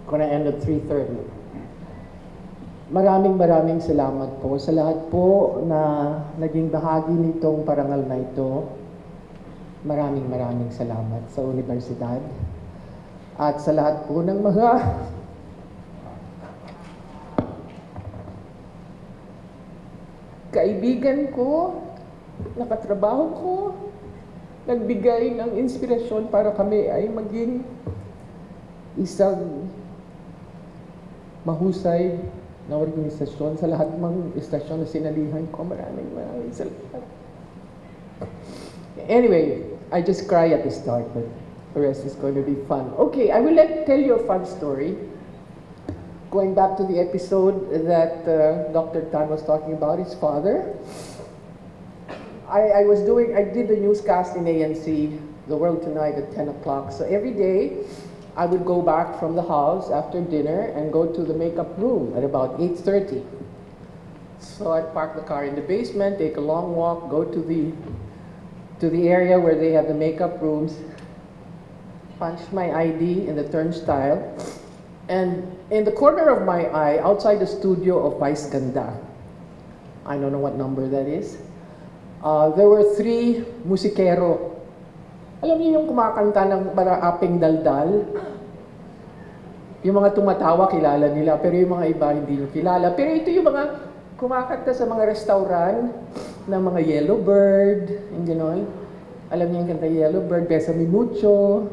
Gonna end at 3:30. Maraming salamat po sa lahat po na naging bahagi nitong parangal na ito. Maraming salamat sa universidad. At sa lahat po ng mga kaibigan ko, nakatrabaho ko, nagbigay ng inspirasyon para kami ay maging isang mahusay na organisasyon sa lahat ng istasyon na sinalihan ko. Maraming salamat. Anyway, I just cry at the start, but the rest is going to be fun. Okay, I will tell you a fun story. Going back to the episode that Dr. Tan was talking about, his father. I did the newscast in ANC, The World Tonight at 10 o'clock. So every day, I would go back from the house after dinner and go to the makeup room at about 8:30. So I'd park the car in the basement, take a long walk, go to the area where they have the makeup rooms, punch my ID in the turnstile, and in the corner of my eye, outside the studio of Vice Ganda, I don't know what number that is, there were 3 musikero. Alam niyo yung kumakanta ng aping daldal? Yung mga tumatawa, kilala nila, pero yung mga iba hindi nyo kilala. Pero ito yung mga kumakanta sa mga restaurant ng mga Yellow Bird, yung gano'n. Alam niyo yung kanta Yellow Bird, Besame Mucho,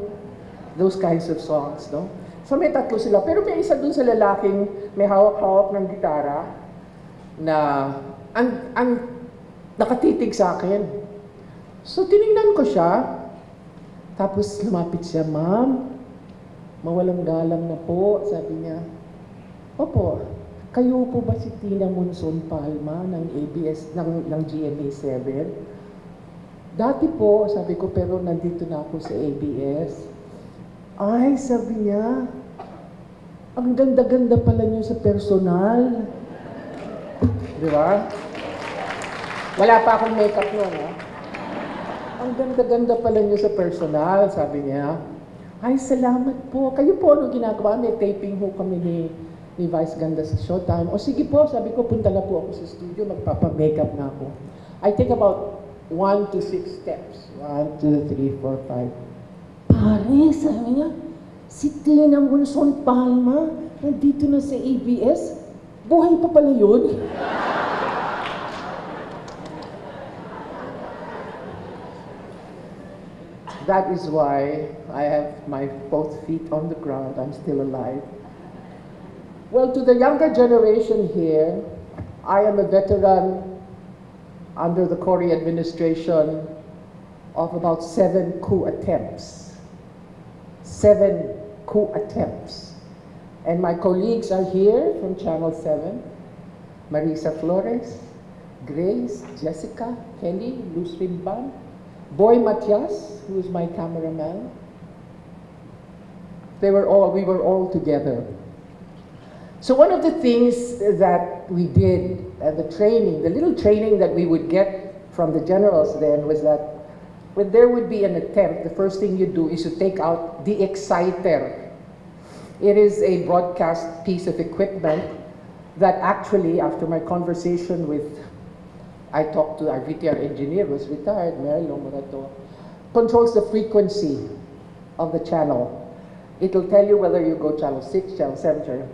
those kinds of songs, no? So may 3 sila, pero may isa dun sa lalaking may hawak-hawak ng gitara na ang nakatitig sa akin. So tinignan ko siya, tapos lumapit siya, "Ma'am, mawalang galang na po," sabi niya. "Opo, kayo po ba si Tina Monzon-Palma ng ABS, ng GMA7? "Dati po," sabi ko, "pero nandito na ako sa ABS." "Ay," sabi niya, "ang ganda-ganda pala niyo sa personal." Di ba? Wala pa akong makeup noon, ha? "Ang ganda-ganda pala niyo sa personal," sabi niya. "Ay, salamat po. Kayo po, ano ginagawa? May taping ho kami ni Vice Ganda sa Showtime." "O sige po," sabi ko, "punta na po ako sa studio, magpapa-makeup na ako." I take about 1 to 6 steps. 1, 2, 3, 4, 5. "Pare," sabi niya, "si Tina Monzon-Palma, nandito na sa ABS. Buhay pa pala yun?" That is why I have my both feet on the ground. I'm still alive. Well, to the younger generation here, I am a veteran under the Cory administration of about 7 coup attempts. 7 coup attempts. And my colleagues are here from Channel 7. Marisa Flores, Grace, Jessica, Kelly, Luz Rimban, Boy Matias, who is my cameraman. We were all together. So one of the things that we did at the training, the little training that we would get from the generals then, was that when there would be an attempt, the first thing you do is to take out the exciter. It is a broadcast piece of equipment that actually, after my conversation with, I talked to our VTR engineer who was retired, Merlo Morato, controls the frequency of the channel. It'll tell you whether you go channel 6, channel 7, channel.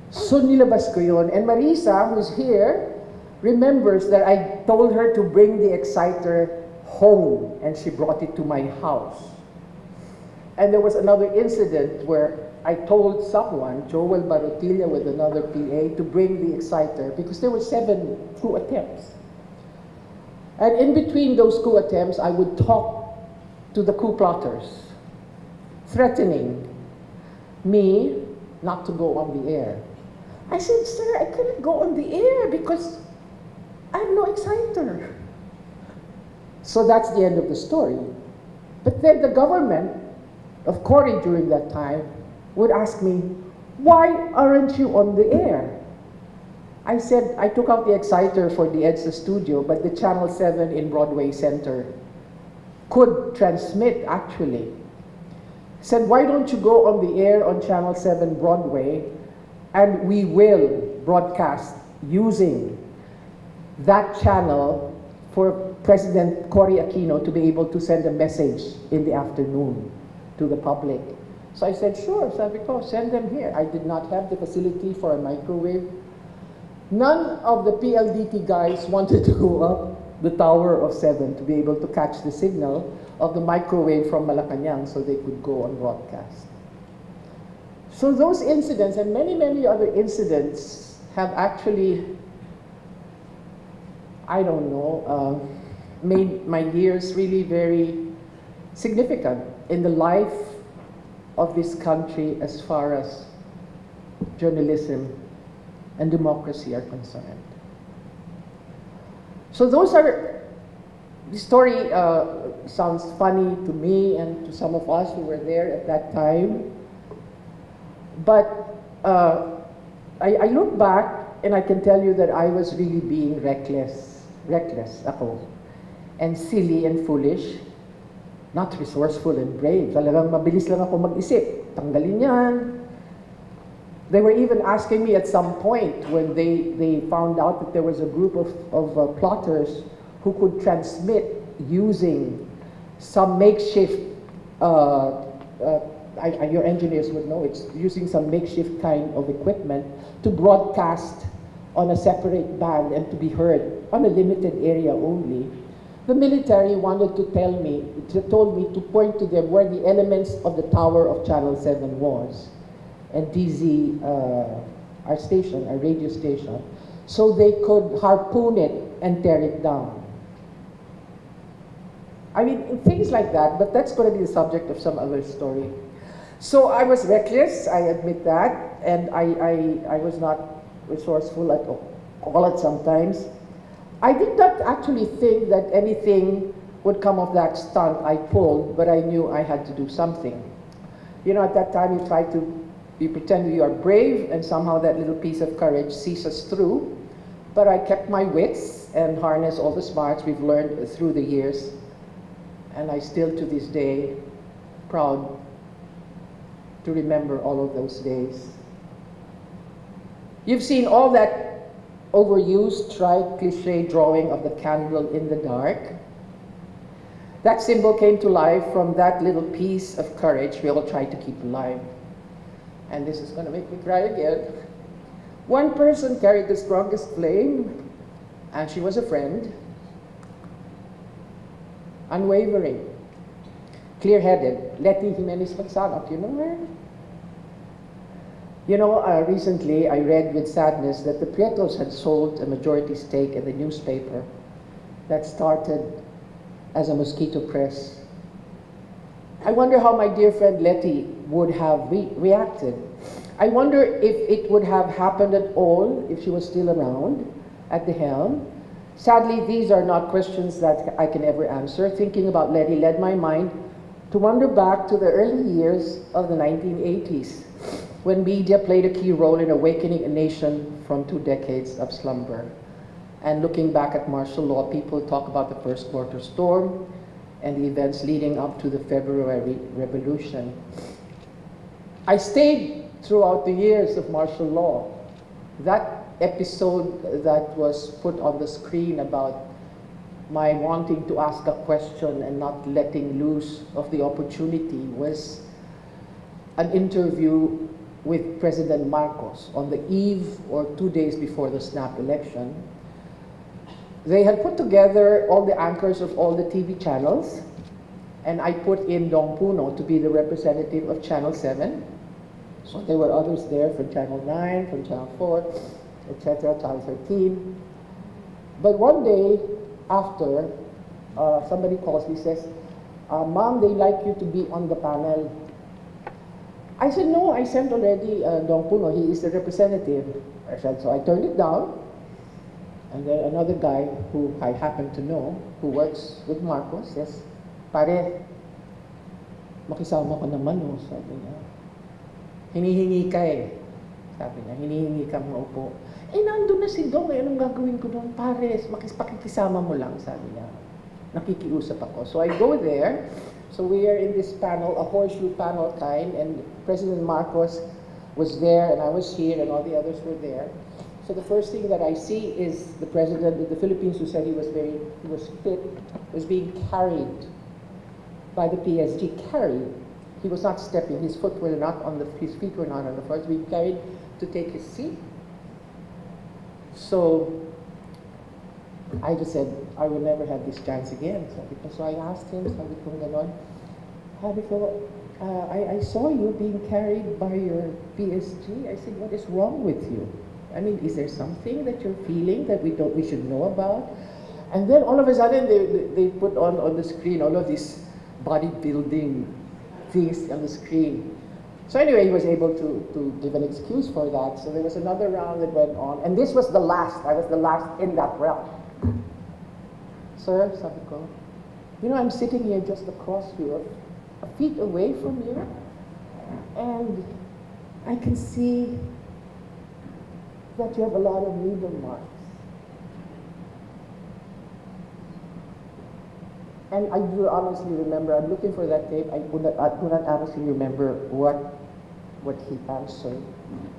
So nilabas ko yun. And Marisa, who's here, remembers that I told her to bring the exciter home, and she brought it to my house. And there was another incident where I told someone, Joel Barotilla with another PA, to bring the exciter because there were 7 coup attempts. And in between those coup attempts, I would talk to the coup plotters, threatening me not to go on the air. I said, "Sir, I couldn't go on the air because I have no exciter." So that's the end of the story. But then the government of Cory during that time would ask me, "Why aren't you on the air?" I said, I took out the exciter for the EDSA studio, but the Channel 7 in Broadway Center could transmit, actually. said, why don't you go on the air on Channel 7 Broadway, and we will broadcast using that channel for President Cory Aquino to be able to send a message in the afternoon to the public. So I said, sure, sabi ko, send them here. I did not have the facility for a microwave. None of the PLDT guys wanted to go up the Tower of 7 to be able to catch the signal of the microwave from Malacanang so they could go on broadcast. So those incidents and many, many other incidents have actually, I don't know, made my years really very significant in the life of this country as far as journalism and democracy are concerned. So those are, the story sounds funny to me and to some of us who were there at that time. But I look back and I can tell you that I was really being reckless ako, and silly and foolish, not resourceful and brave. Talagang mabilis lang ako mag-isip. Tanggalin yan. They were even asking me at some point when they found out that there was a group of plotters who could transmit using some makeshift, your engineers would know, it's using some makeshift kind of equipment to broadcast on a separate band and to be heard on a limited area only. The military wanted to told me to point to them where the elements of the tower of Channel 7 was, and DZ, our station, our radio station, so they could harpoon it and tear it down. I mean, things like that, but that's going to be the subject of some other story. So I was reckless, I admit that, and I was not resourceful at all at sometimes. I did not actually think that anything would come of that stunt I pulled, but I knew I had to do something. You know, at that time you pretend you are brave, and somehow that little piece of courage sees us through. But I kept my wits and harnessed all the smarts we've learned through the years. And I still, to this day, proud to remember all of those days. You've seen all that overused, tried, cliche drawing of the candle in the dark. That symbol came to life from that little piece of courage we all tried to keep alive. And this is going to make me cry again. One person carried the strongest flame, and she was a friend. Unwavering, clear-headed, Letty Jimenez Magsanok, you know her? You know, recently I read with sadness that the Prietos had sold a majority stake in the newspaper that started as a mosquito press. I wonder how my dear friend Letty would have reacted. I wonder if it would have happened at all if she was still around at the helm. Sadly, these are not questions that I can ever answer. Thinking about Letty led my mind to wander back to the early years of the 1980s, when media played a key role in awakening a nation from 2 decades of slumber. And looking back at martial law, people talk about the first quarter storm and the events leading up to the February Revolution. I stayed throughout the years of martial law. That episode that was put on the screen about my wanting to ask a question and not letting loose of the opportunity was an interview with President Marcos on the eve or 2 days before the snap election. They had put together all the anchors of all the TV channels, and I put in Dong Puno to be the representative of Channel 7. So there were others there from Channel 9, from Channel 4, etc., Channel 13. But one day after, somebody calls me, says, Ma'am, they like you to be on the panel. I said, no, I sent already Dong Puno, he is the representative. I said, so I turned it down. And then another guy who I happen to know, who works with Marcos, says, Pare, makisama ko naman, no, sabi niya. Hinihingi ka eh. Sabi niya, hinihingi ka maupo. Eh, nandun na si Dong, eh, anong gagawin ko doon? Pares, pakikisama mo lang, sabi niya. Nakikiusap ako. So I go there, So we are in this panel, a horseshoe panel kind, and President Marcos was there, and I was here, and all the others were there. So the first thing that I see is the president of the Philippines, who said he was fit, was being carried by the PSG. Carried. He was not stepping. His feet were not on the floor. He was being carried to take his seat. So I just said, I will never have this chance again. So I asked him, I saw you being carried by your PSG. I said, what is wrong with you? I mean, is there something that you're feeling that we should know about? And then all of a sudden they put on the screen all of these bodybuilding things on the screen. So anyway, he was able to give an excuse for that. So there was another round that went on, and this was the last. I was the last in that round. Sir, sabi ko, you know, I'm sitting here just across you, a feet away from you, and I can see that you have a lot of needle marks. And I do honestly remember, I'm looking for that tape, I do not honestly remember what he answered.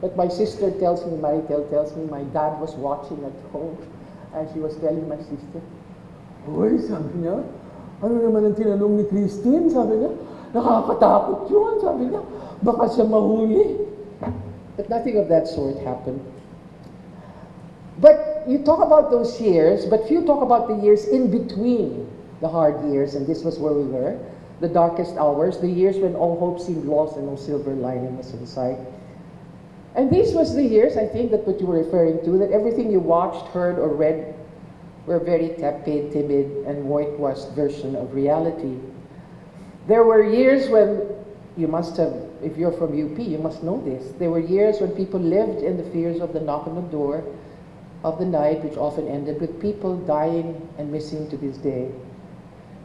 But my sister tells me, Maritel tells me, my dad was watching at home, and she was telling my sister, "Hoy," sabi niya, "ano naman ang tinanong ni Christine?" Sabi niya, "Nakakatakot yun," sabi niya, "baka siya mahuli." But nothing of that sort happened. But you talk about those years, but few talk about the years in between the hard years, and this was where we were, the darkest hours, the years when all hope seemed lost and no silver lining was in sight. And these was the years, I think, that what you were referring to, that everything you watched, heard, or read were very tepid, timid, and whitewashed version of reality. There were years when, you must have, if you're from UP, you must know this, there were years when people lived in the fears of the knock on the door of the night, which often ended with people dying and missing to this day.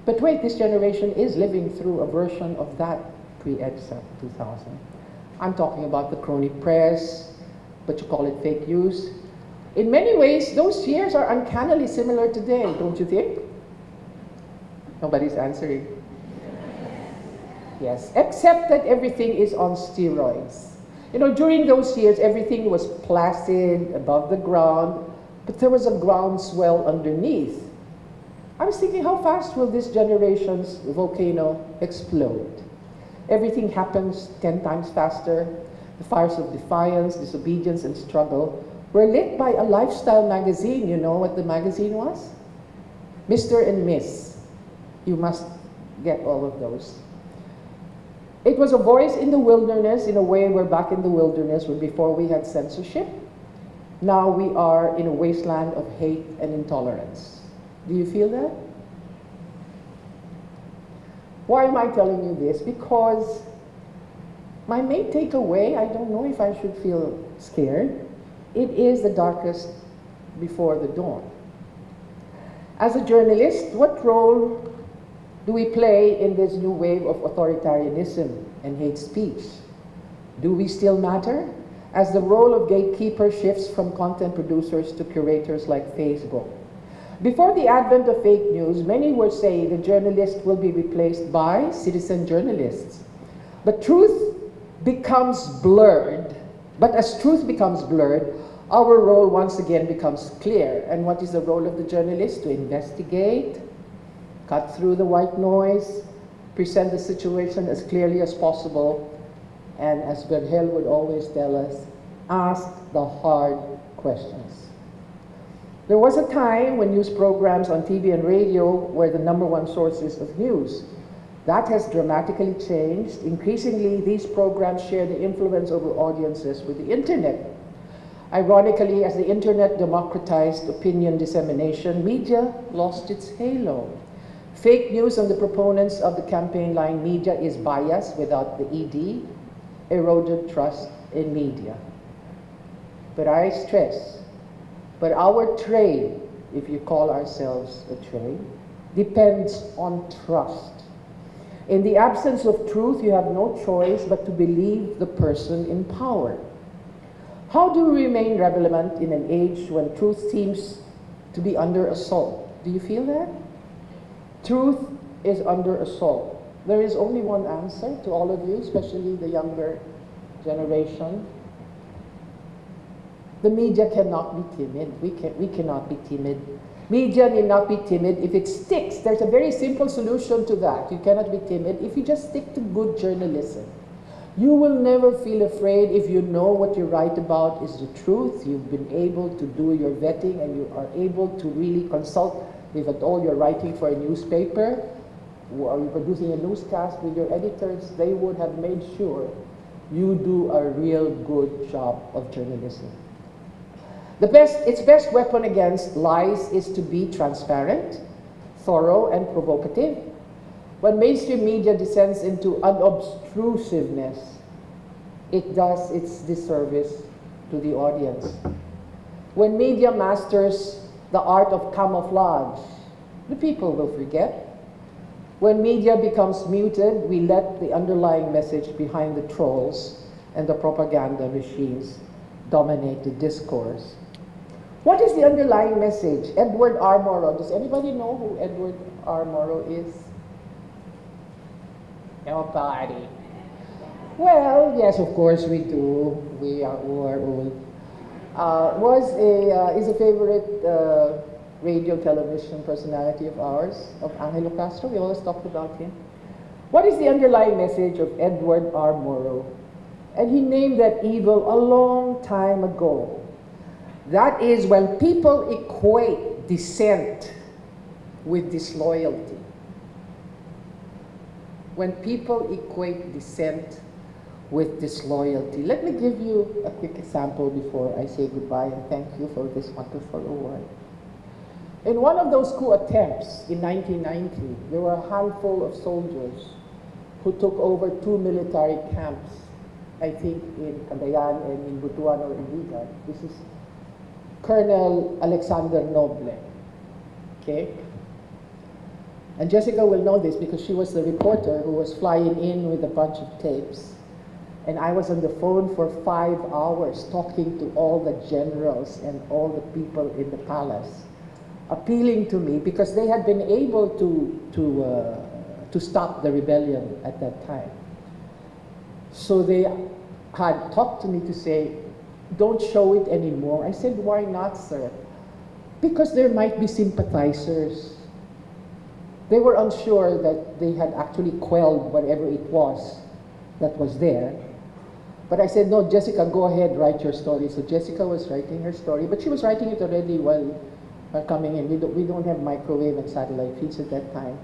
But wait, this generation is living through a version of that pre-EDSA 2000. I'm talking about the crony press, but you call it fake news. In many ways, those years are uncannily similar today, don't you think? Nobody's answering. Yes, except that everything is on steroids. You know, during those years, everything was placid, above the ground, but there was a groundswell underneath. I was thinking, how fast will this generation's volcano explode? Everything happens 10 times faster. The fires of defiance, disobedience, and struggle were lit by a lifestyle magazine. You know what the magazine was? Mr. and Miss. You must get all of those. It was a voice in the wilderness. In a way, we're back in the wilderness when before we had censorship. Now we are in a wasteland of hate and intolerance. Do you feel that? Why am I telling you this? Because my main takeaway, I don't know if I should feel scared, it is the darkest before the dawn. As a journalist, what role do we play in this new wave of authoritarianism and hate speech? Do we still matter? As the role of gatekeeper shifts from content producers to curators like Facebook. Before the advent of fake news, many were saying the journalist will be replaced by citizen journalists. But truth becomes blurred. But as truth becomes blurred, our role once again becomes clear. And what is the role of the journalist? To investigate, cut through the white noise, present the situation as clearly as possible, and as Vergel would always tell us, ask the hard questions. There was a time when news programs on TV and radio were the #1 sources of news. That has dramatically changed. Increasingly, these programs share the influence over audiences with the internet. Ironically, as the internet democratized opinion dissemination, media lost its halo. Fake news on the proponents of the campaign line, media is bias without the ED, eroded trust in media. But I stress, but our trade, if you call ourselves a trade, depends on trust. In the absence of truth, you have no choice but to believe the person in power. How do we remain relevant in an age when truth seems to be under assault? Do you feel that? Truth is under assault. There is only one answer to all of you, especially the younger generation. The media cannot be timid. We cannot be timid. Media need not be timid. If it sticks, there's a very simple solution to that. You cannot be timid if you just stick to good journalism. You will never feel afraid if you know what you write about is the truth. You've been able to do your vetting and you are able to really consult if at all you're writing for a newspaper or you're producing a newscast with your editors. They would have made sure you do a real good job of journalism. Its best weapon against lies is to be transparent, thorough, and provocative. When mainstream media descends into unobtrusiveness, it does its disservice to the audience. When media masters the art of camouflage, the people will forget. When media becomes muted, we let the underlying message behind the trolls and the propaganda machines dominate the discourse. What is the underlying message? Edward R. Murrow. Does anybody know who Edward R. Murrow is? Nobody. Well, yes, of course we do. We are old. Is a favorite radio television personality of ours, of Angelo Castro. We always talked about him. What is the underlying message of Edward R. Murrow? And he named that evil a long time ago. That is when people equate dissent with disloyalty. When people equate dissent with disloyalty. Let me give you a quick example before I say goodbye and thank you for this wonderful award. In one of those coup attempts in 1990, there were a handful of soldiers who took over 2 military camps, I think in Cagayan and in Butuan or Iligan. This is Colonel Alexander Noble, okay? And Jessica will know this because she was the reporter who was flying in with a bunch of tapes. And I was on the phone for 5 hours talking to all the generals and all the people in the palace, appealing to me because they had been able to stop the rebellion at that time. So they had talked to me to say, don't show it anymore. I said, why not, sir? Because there might be sympathizers. They were unsure that they had actually quelled whatever it was that was there. But I said, no, Jessica, go ahead, write your story. So Jessica was writing her story, but she was writing it already while coming in. We don't have microwave and satellite feeds at that time.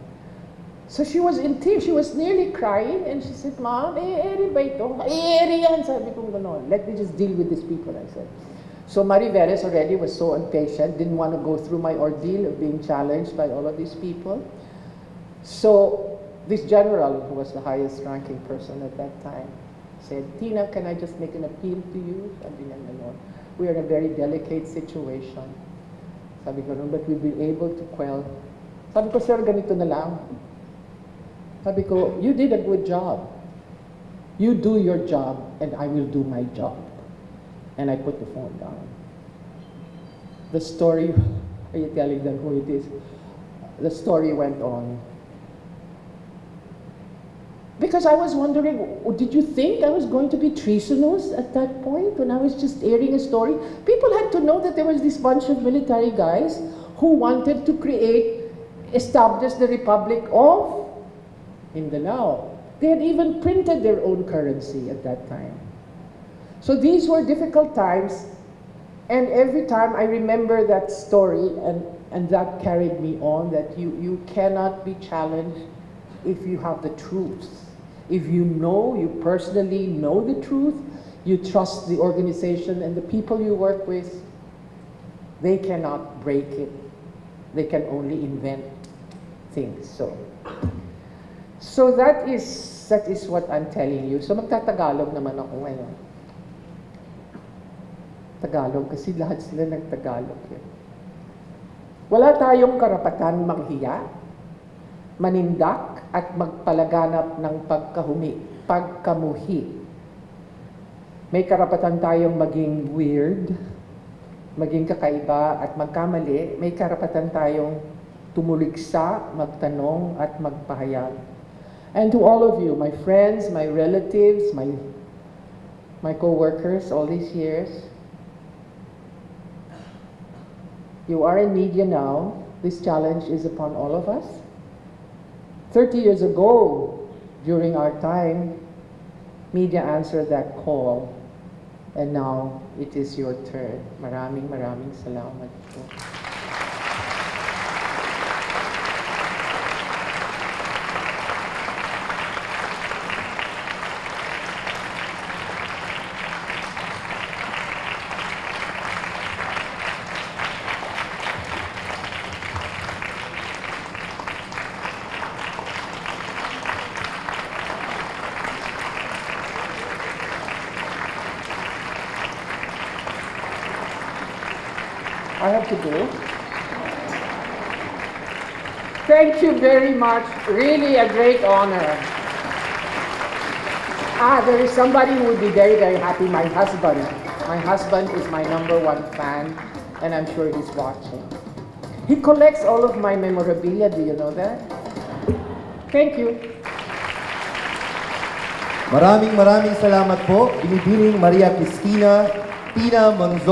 So she was in tears. She was nearly crying, and she said, Mom, eri ba ito? Eri yan, sabi kong ganon. Let me just deal with these people, I said. So Marie Veres already was so impatient, didn't want to go through my ordeal of being challenged by all of these people. So this general, who was the highest ranking person at that time, said, Tina, can I just make an appeal to you? Sabi niya, ganon. We are in a very delicate situation. Sabi ko, but we'll be able to quell. Sabi ko, sir, ganito na lang. Sabi ko, you did a good job. You do your job, and I will do my job. And I put the phone down. The story, are you telling them who it is? The story went on. Because I was wondering, did you think I was going to be treasonous at that point when I was just airing a story? People had to know that there was this bunch of military guys who wanted to establish the Republic of Mindanao. They had even printed their own currency at that time. So these were difficult times, and every time I remember that story, and that carried me on, that you cannot be challenged if you have the truth. If you know, you personally know the truth, you trust the organization and the people you work with, they cannot break it. They can only invent things. So that is what I'm telling you. So magtatagalog naman ako ngayon. Tagalog, kasi lahat sila nagtagalog. Wala tayong karapatan maghiya, manindak, at magpalaganap ng pagkamuhi. May karapatan tayong maging weird, maging kakaiba at magkamali. May karapatan tayong tumuligsa, magtanong at magpahayag. And to all of you, my friends, my relatives, my co-workers all these years, you are in media now. This challenge is upon all of us. 30 years ago, during our time, media answered that call. And now, it is your turn. Maraming salamat po. I have to go. Thank you very much. Really a great honor. There is somebody who will be very, very happy. My husband. My husband is my #1 fan, and I'm sure he's watching. He collects all of my memorabilia. Do you know that? Thank you. Maraming salamat po, Binibining Maria Cristina, Tina Monzon.